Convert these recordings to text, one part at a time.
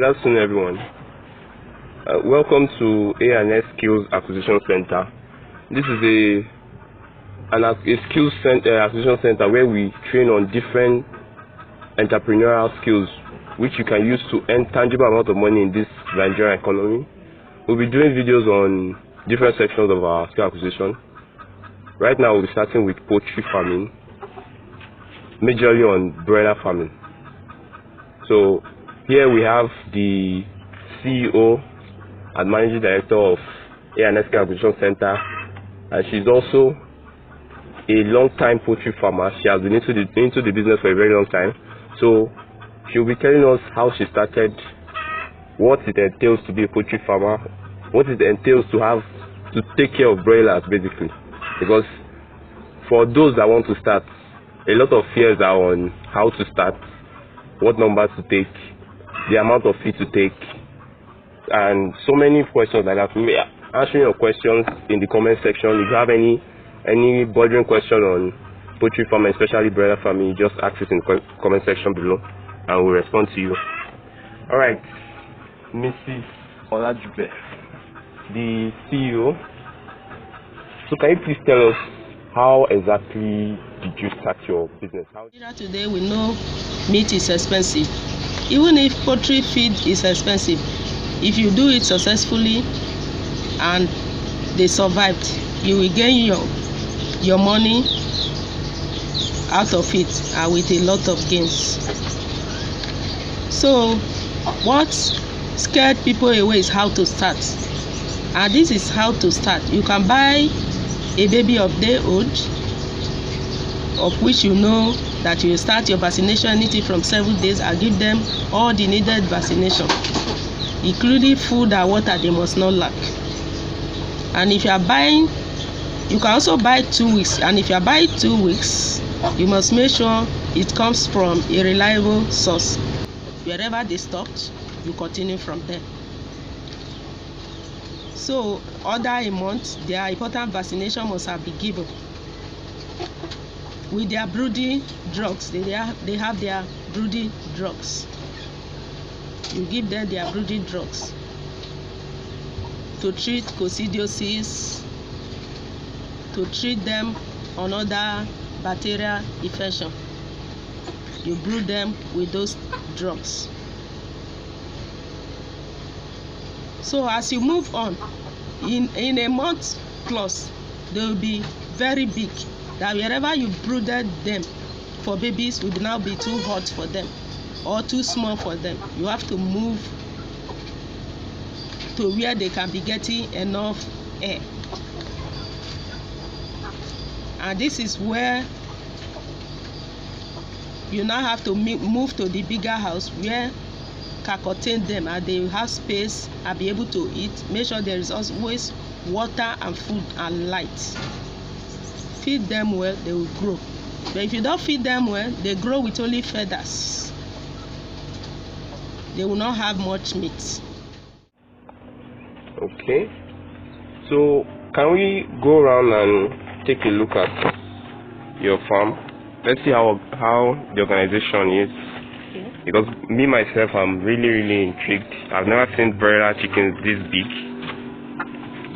Good afternoon, everyone. Welcome to A&S Skills Acquisition Center. This is a skills acquisition center where we train on different entrepreneurial skills which you can use to earn tangible amount of money in this Nigerian economy. We'll be doing videos on different sections of our skill acquisition. Right now we'll be starting with poultry farming, majorly on broiler farming. So here we have the CEO and Managing Director of A&S Skill Acquisition Center, and she's also a long-time poultry farmer. She has been into the business for a very long time. So she'll be telling us how she started, what it entails to be a poultry farmer, what it entails to take care of broilers, basically. Because for those that want to start, a lot of fears are on how to start, what numbers to take, the amount of feed to take, and so many questions like that. Answering your questions in the comment section. If you have any bothering question on poultry farming, especially broiler farming, just ask it in the comment section below and we'll respond to you. Alright, Mrs. Olajube, the CEO. So can you please tell us how exactly did you start your business? Today we know meat is expensive. Even if poultry feed is expensive, if you do it successfully and they survived, you will gain your money out of it and with a lot of gains. So what scared people away is how to start, and this is how to start. You can buy a baby of day old, of which you know that you start your vaccination anything from 7 days, and give them all the needed vaccination, including food and water. They must not lack. And if you are buying, you can also buy 2 weeks, and if you are buying 2 weeks, you must make sure it comes from a reliable source. Wherever they stopped, you continue from there. So order a month, their important vaccination must have been given. With their brooding drugs, they have their brooding drugs. You give them their brooding drugs to treat coccidiosis, to treat them on other bacterial infection. You brood them with those drugs. So as you move on, in a month plus, they will be very big. That wherever you brooded them for babies would now be too hot for them or too small for them. You have to move to where they can be getting enough air. And this is where you now have to move to the bigger house where can contain them and they will have space and be able to eat. Make sure there is always water and food and light. Feed them well, they will grow. But if you don't feed them well, they grow with only feathers. They will not have much meat. Okay. So can we go around and take a look at your farm? Let's see how the organization is. Okay. Because me myself, I'm really intrigued. I've never seen broiler chickens this big.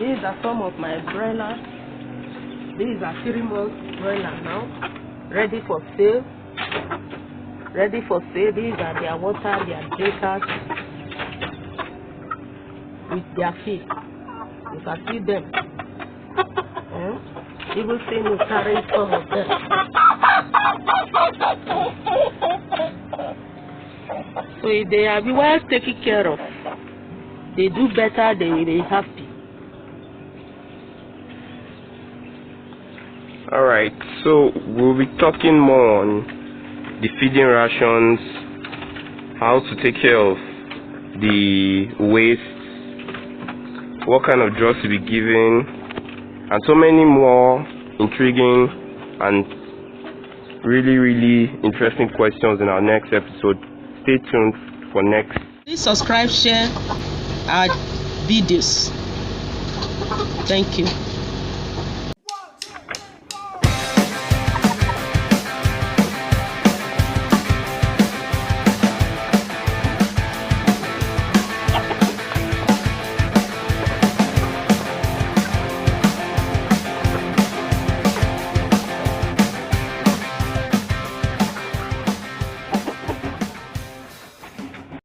These are some of my broilers. These are 3-month broilers now, ready for sale. Ready for sale. These are their water, their drinkers, with their feed. You can see them. Even see me carrying some of them. So if they are well taken care of, they do better, they will be happy. Alright, so we'll be talking more on the feeding rations, how to take care of the waste, what kind of drugs to be given, and so many more intriguing and really interesting questions in our next episode. Stay tuned for next. Please subscribe, share our videos. Thank you.